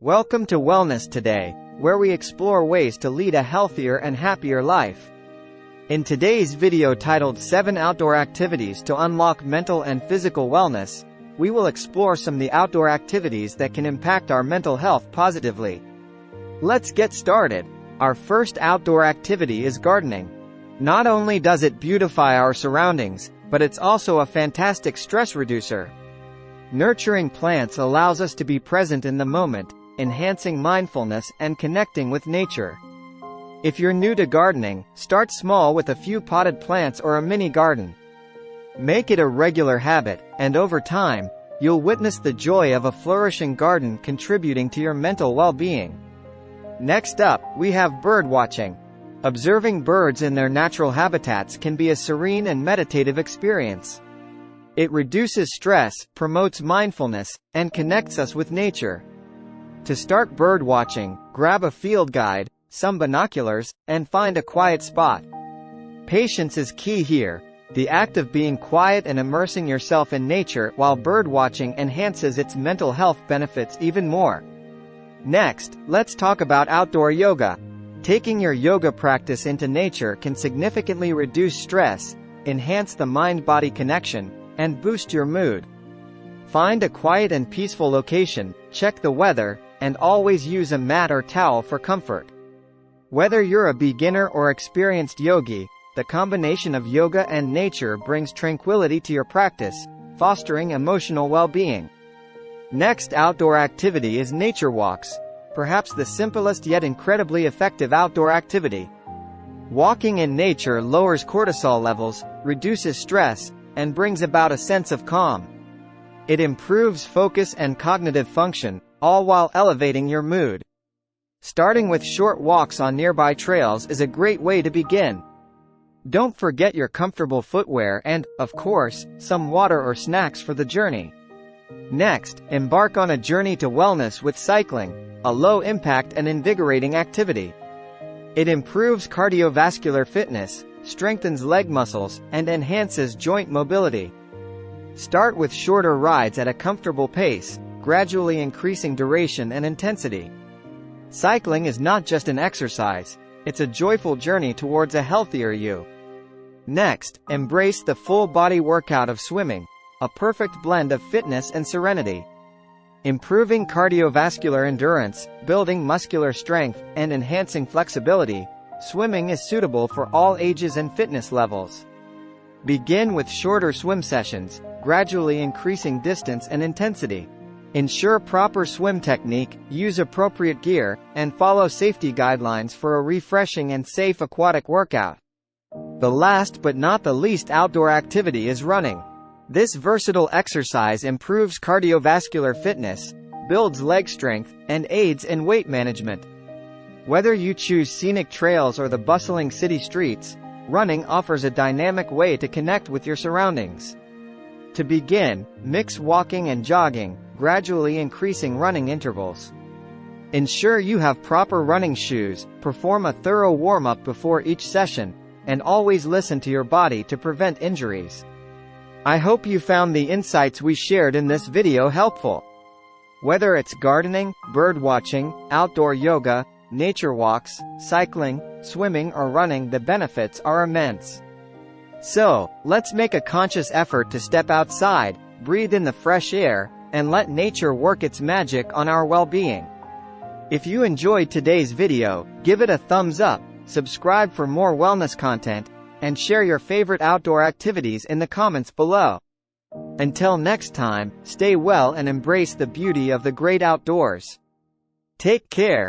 Welcome to Wellness Today, where we explore ways to lead a healthier and happier life. In today's video titled 7 Outdoor Activities to Unlock Mental and Physical Wellness, we will explore some of the outdoor activities that can impact our mental health positively. Let's get started. Our first outdoor activity is gardening. Not only does it beautify our surroundings, but it's also a fantastic stress reducer. Nurturing plants allows us to be present in the moment, enhancing mindfulness and connecting with nature. If you're new to gardening, start small with a few potted plants or a mini garden. Make it a regular habit, and over time, you'll witness the joy of a flourishing garden contributing to your mental well-being. Next up, we have bird watching. Observing birds in their natural habitats can be a serene and meditative experience. It reduces stress, promotes mindfulness, and connects us with nature. To start bird watching, grab a field guide, some binoculars, and find a quiet spot. Patience is key here. The act of being quiet and immersing yourself in nature while bird watching enhances its mental health benefits even more. Next, let's talk about outdoor yoga. Taking your yoga practice into nature can significantly reduce stress, enhance the mind-body connection, and boost your mood. Find a quiet and peaceful location, check the weather, and always use a mat or towel for comfort. Whether you're a beginner or experienced yogi, the combination of yoga and nature brings tranquility to your practice, fostering emotional well-being. Next outdoor activity is nature walks, perhaps the simplest yet incredibly effective outdoor activity. Walking in nature lowers cortisol levels, reduces stress, and brings about a sense of calm. It improves focus and cognitive function, all while elevating your mood. Starting with short walks on nearby trails is a great way to begin. Don't forget your comfortable footwear and, of course, some water or snacks for the journey. Next, embark on a journey to wellness with cycling, a low-impact and invigorating activity. It improves cardiovascular fitness, strengthens leg muscles, and enhances joint mobility. Start with shorter rides at a comfortable pace, gradually increasing duration and intensity. Cycling is not just an exercise, it's a joyful journey towards a healthier you. Next, embrace the full-body workout of swimming, a perfect blend of fitness and serenity. Improving cardiovascular endurance, building muscular strength, and enhancing flexibility, swimming is suitable for all ages and fitness levels. Begin with shorter swim sessions, gradually increasing distance and intensity. Ensure proper swim technique, use appropriate gear, and follow safety guidelines for a refreshing and safe aquatic workout. The last but not the least outdoor activity is running. This versatile exercise improves cardiovascular fitness, builds leg strength, and aids in weight management. Whether you choose scenic trails or the bustling city streets, running offers a dynamic way to connect with your surroundings. To begin, mix walking and jogging, gradually increasing running intervals. Ensure you have proper running shoes, perform a thorough warm-up before each session, and always listen to your body to prevent injuries. I hope you found the insights we shared in this video helpful. Whether it's gardening, bird watching, outdoor yoga, nature walks, cycling, swimming or running, the benefits are immense. So, let's make a conscious effort to step outside, breathe in the fresh air, and let nature work its magic on our well-being. If you enjoyed today's video, give it a thumbs up, subscribe for more wellness content, and share your favorite outdoor activities in the comments below. Until next time, stay well and embrace the beauty of the great outdoors. Take care.